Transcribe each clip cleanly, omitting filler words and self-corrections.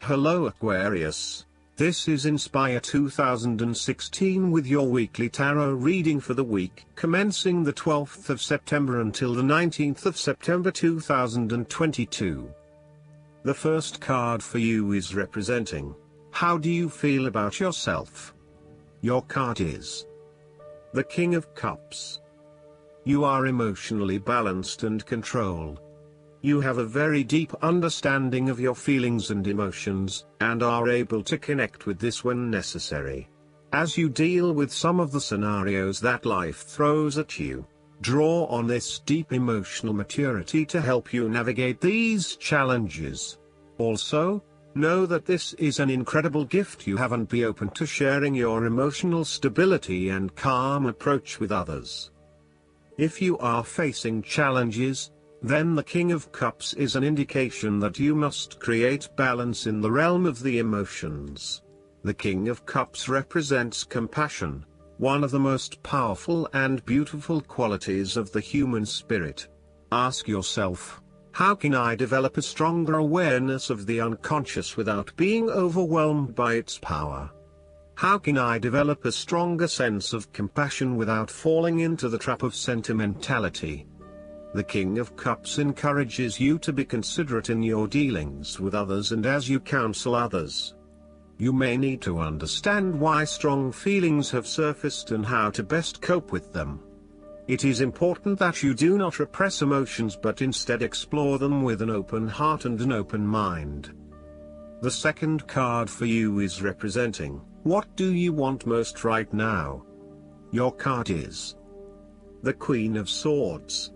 Hello Aquarius, this is Inspire 2016 with your weekly tarot reading for the week commencing the 12th of September until the 19th of September 2022. The first card for you is representing, how do you feel about yourself? Your card is the King of Cups. You are emotionally balanced and controlled. You have a very deep understanding of your feelings and emotions, and are able to connect with this when necessary. As you deal with some of the scenarios that life throws at you, draw on this deep emotional maturity to help you navigate these challenges. Also, know that this is an incredible gift you have, and be open to sharing your emotional stability and calm approach with others. If you are facing challenges, then the King of Cups is an indication that you must create balance in the realm of the emotions. The King of Cups represents compassion, one of the most powerful and beautiful qualities of the human spirit. Ask yourself, how can I develop a stronger awareness of the unconscious without being overwhelmed by its power? How can I develop a stronger sense of compassion without falling into the trap of sentimentality? The King of Cups encourages you to be considerate in your dealings with others and as you counsel others. You may need to understand why strong feelings have surfaced and how to best cope with them. It is important that you do not repress emotions but instead explore them with an open heart and an open mind. The second card for you is representing, what do you want most right now? Your card is the Queen of Swords.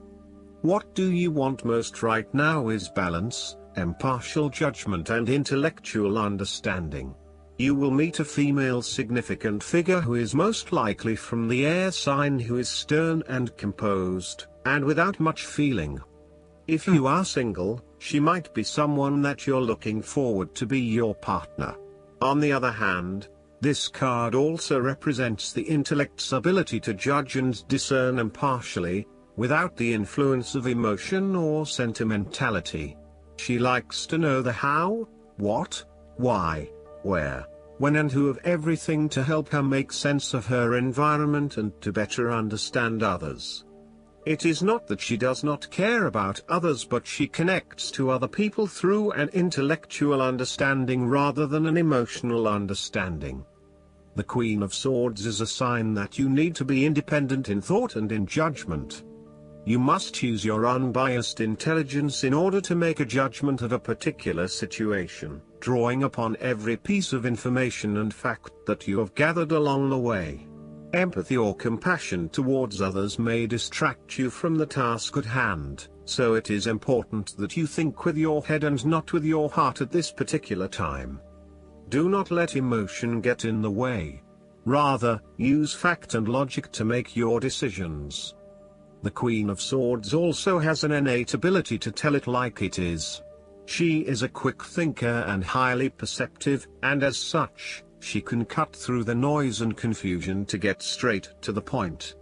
What do you want most right now is balance, impartial judgment and intellectual understanding. You will meet a female significant figure who is most likely from the air sign, who is stern and composed, and without much feeling. If you are single, she might be someone that you're looking forward to be your partner. On the other hand, this card also represents the intellect's ability to judge and discern impartially, without the influence of emotion or sentimentality. She likes to know the how, what, why, where, when and who of everything to help her make sense of her environment and to better understand others. It is not that she does not care about others, but she connects to other people through an intellectual understanding rather than an emotional understanding. The Queen of Swords is a sign that you need to be independent in thought and in judgment. You must use your unbiased intelligence in order to make a judgment of a particular situation, drawing upon every piece of information and fact that you have gathered along the way. Empathy or compassion towards others may distract you from the task at hand, so it is important that you think with your head and not with your heart at this particular time. Do not let emotion get in the way. Rather, use fact and logic to make your decisions. The Queen of Swords also has an innate ability to tell it like it is. She is a quick thinker and highly perceptive, and as such, she can cut through the noise and confusion to get straight to the point.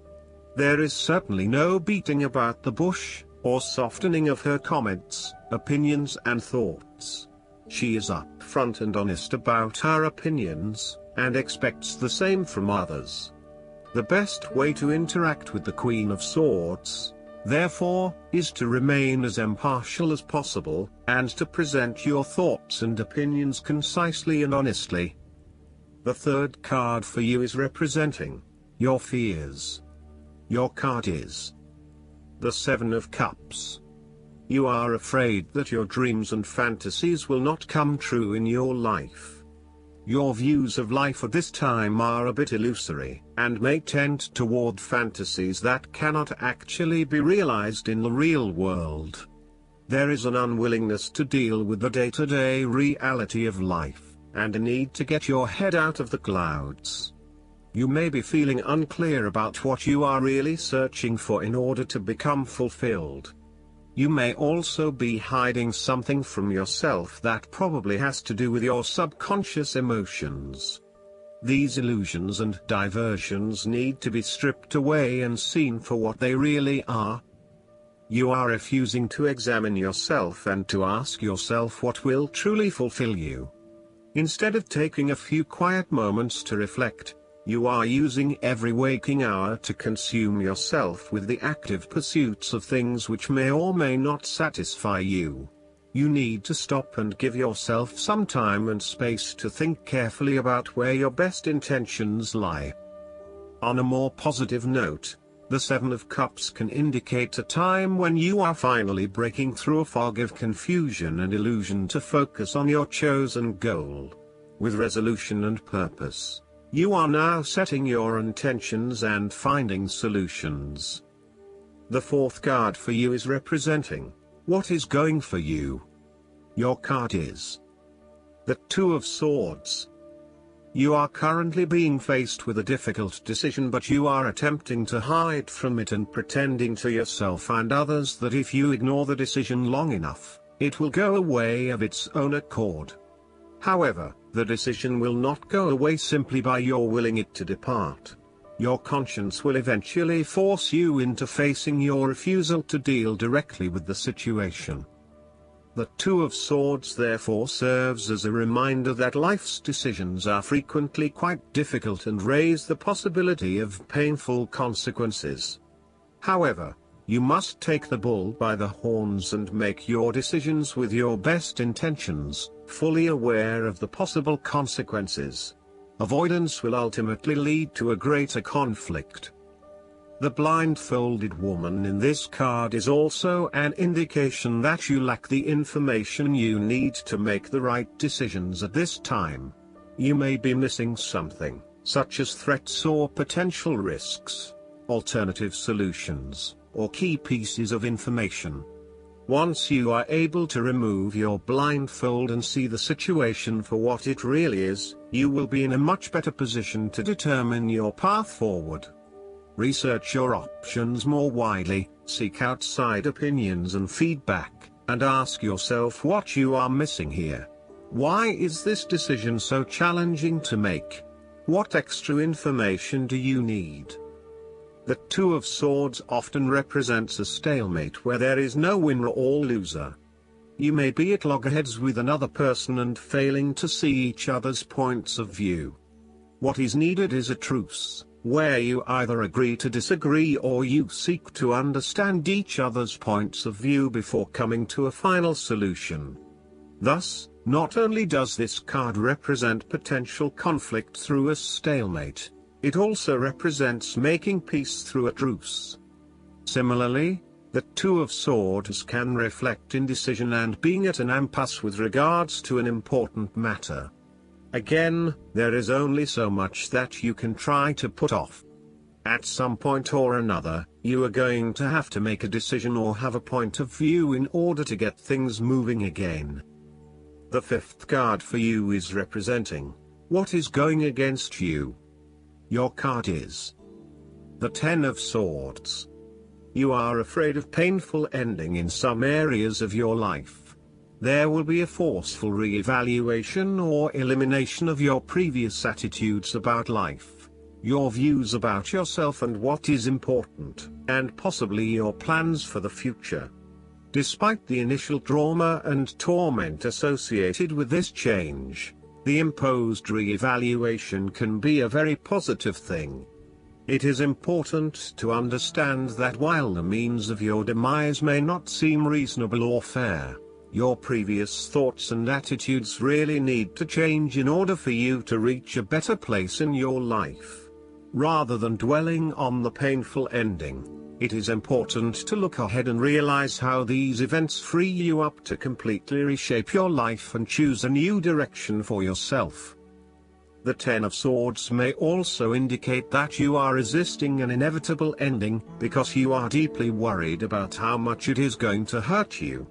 There is certainly no beating about the bush, or softening of her comments, opinions and thoughts. She is upfront and honest about her opinions, and expects the same from others. The best way to interact with the Queen of Swords, therefore, is to remain as impartial as possible, and to present your thoughts and opinions concisely and honestly. The third card for you is representing your fears. Your card is the Seven of Cups. You are afraid that your dreams and fantasies will not come true in your life. Your views of life at this time are a bit illusory, and may tend toward fantasies that cannot actually be realized in the real world. There is an unwillingness to deal with the day-to-day reality of life, and a need to get your head out of the clouds. You may be feeling unclear about what you are really searching for in order to become fulfilled. You may also be hiding something from yourself that probably has to do with your subconscious emotions. These illusions and diversions need to be stripped away and seen for what they really are. You are refusing to examine yourself and to ask yourself what will truly fulfill you. Instead of taking a few quiet moments to reflect, you are using every waking hour to consume yourself with the active pursuits of things which may or may not satisfy you. You need to stop and give yourself some time and space to think carefully about where your best intentions lie. On a more positive note, the Seven of Cups can indicate a time when you are finally breaking through a fog of confusion and illusion to focus on your chosen goal. With resolution and purpose, you are now setting your intentions and finding solutions. The fourth card for you is representing what is going for you. Your card is the Two of Swords. You are currently being faced with a difficult decision, but you are attempting to hide from it and pretending to yourself and others that if you ignore the decision long enough, it will go away of its own accord. However, the decision will not go away simply by your willing it to depart. Your conscience will eventually force you into facing your refusal to deal directly with the situation. The Two of Swords therefore serves as a reminder that life's decisions are frequently quite difficult and raise the possibility of painful consequences. However, you must take the bull by the horns and make your decisions with your best intentions, fully aware of the possible consequences. Avoidance will ultimately lead to a greater conflict. The blindfolded woman in this card is also an indication that you lack the information you need to make the right decisions at this time. You may be missing something, such as threats or potential risks, alternative solutions, or key pieces of information. Once you are able to remove your blindfold and see the situation for what it really is, you will be in a much better position to determine your path forward. Research your options more widely, seek outside opinions and feedback, and ask yourself what you are missing here. Why is this decision so challenging to make? What extra information do you need? The Two of Swords often represents a stalemate where there is no winner or loser. You may be at loggerheads with another person and failing to see each other's points of view. What is needed is a truce, where you either agree to disagree or you seek to understand each other's points of view before coming to a final solution. Thus, not only does this card represent potential conflict through a stalemate, it also represents making peace through a truce. Similarly, the Two of Swords can reflect indecision and being at an impasse with regards to an important matter. Again, there is only so much that you can try to put off. At some point or another, you are going to have to make a decision or have a point of view in order to get things moving again. The fifth card for you is representing what is going against you. Your card is the Ten of Swords. You are afraid of painful ending in some areas of your life. There will be a forceful re-evaluation or elimination of your previous attitudes about life, your views about yourself and what is important, and possibly your plans for the future. Despite the initial trauma and torment associated with this change, the imposed re-evaluation can be a very positive thing. It is important to understand that while the means of your demise may not seem reasonable or fair, your previous thoughts and attitudes really need to change in order for you to reach a better place in your life. Rather than dwelling on the painful ending, it is important to look ahead and realize how these events free you up to completely reshape your life and choose a new direction for yourself. The Ten of Swords may also indicate that you are resisting an inevitable ending because you are deeply worried about how much it is going to hurt you.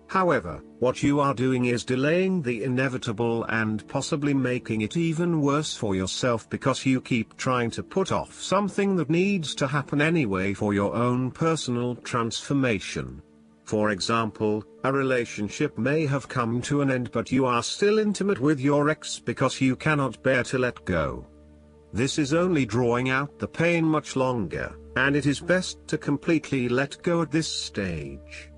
However, what you are doing is delaying the inevitable and possibly making it even worse for yourself because you keep trying to put off something that needs to happen anyway for your own personal transformation. For example, a relationship may have come to an end but you are still intimate with your ex because you cannot bear to let go. This is only drawing out the pain much longer, and it is best to completely let go at this stage.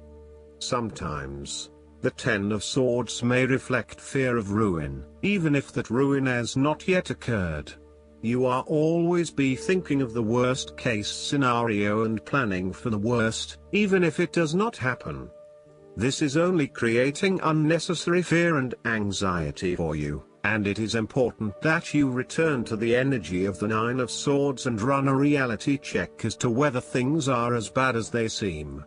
Sometimes, The Ten of Swords may reflect fear of ruin, even if that ruin has not yet occurred. You are always be thinking of the worst case scenario and planning for the worst, even if it does not happen. This is only creating unnecessary fear and anxiety for you, and it is important that you return to the energy of the Nine of Swords and run a reality check as to whether things are as bad as they seem.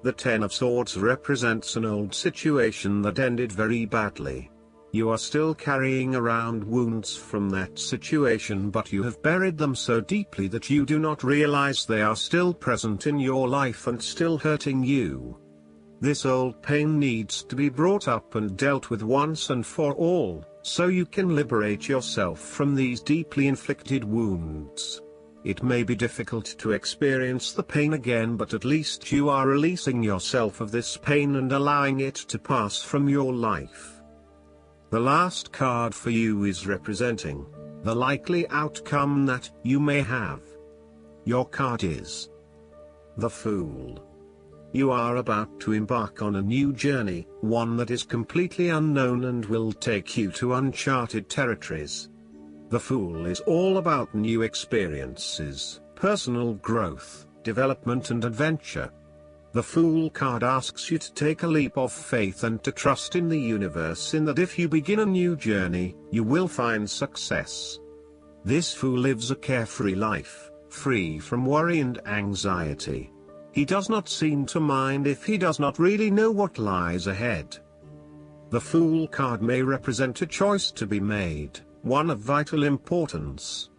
The Ten of Swords represents an old situation that ended very badly. You are still carrying around wounds from that situation, but you have buried them so deeply that you do not realize they are still present in your life and still hurting you. This old pain needs to be brought up and dealt with once and for all, so you can liberate yourself from these deeply inflicted wounds. It may be difficult to experience the pain again, but at least you are releasing yourself of this pain and allowing it to pass from your life. The last card for you is representing the likely outcome that you may have. Your card is the Fool. You are about to embark on a new journey, one that is completely unknown and will take you to uncharted territories. The Fool is all about new experiences, personal growth, development and adventure. The Fool card asks you to take a leap of faith and to trust in the universe in that if you begin a new journey, you will find success. This Fool lives a carefree life, free from worry and anxiety. He does not seem to mind if he does not really know what lies ahead. The Fool card may represent a choice to be made, one of vital importance.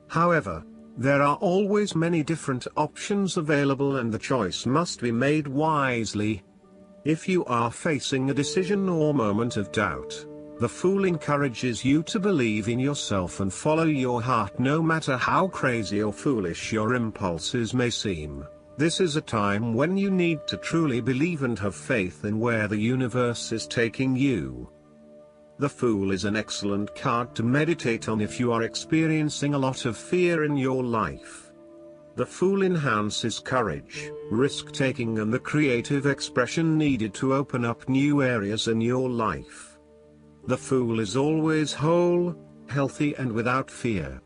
However, there are always many different options available and the choice must be made wisely. If you are facing a decision or moment of doubt, the Fool encourages you to believe in yourself and follow your heart no matter how crazy or foolish your impulses may seem. This is a time when you need to truly believe and have faith in where the universe is taking you. The Fool is an excellent card to meditate on if you are experiencing a lot of fear in your life. The Fool enhances courage, risk-taking and the creative expression needed to open up new areas in your life. The Fool is always whole, healthy and without fear.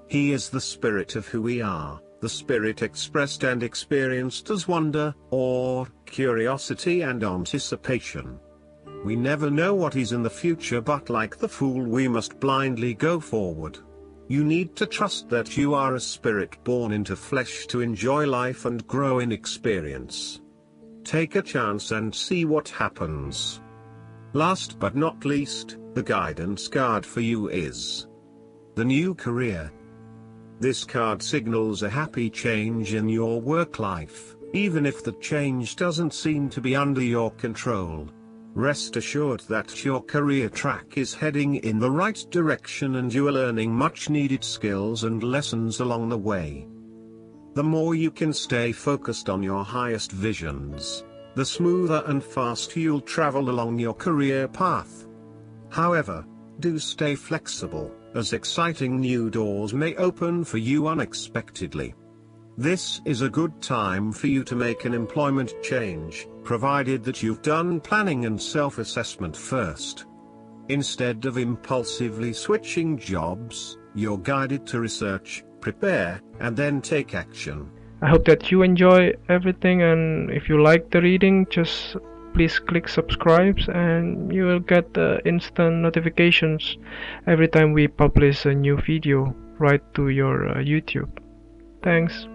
He is the spirit of who we are, the spirit expressed and experienced as wonder, awe, curiosity and anticipation. We never know what is in the future, but like the Fool we must blindly go forward. You need to trust that you are a spirit born into flesh to enjoy life and grow in experience. Take a chance and see what happens. Last but not least, the guidance card for you is the New Career. This card signals a happy change in your work life, even if the change doesn't seem to be under your control. Rest assured that your career track is heading in the right direction and you are learning much needed skills and lessons along the way. The more you can stay focused on your highest visions, the smoother and faster you'll travel along your career path. However, do stay flexible, as exciting new doors may open for you unexpectedly. This is a good time for you to make an employment change, provided that you've done planning and self-assessment first. Instead of impulsively switching jobs, you're guided to research, prepare, and then take action. I hope that you enjoy everything, and if you like the reading, just please click subscribe and you will get instant notifications every time we publish a new video right to your YouTube. Thanks.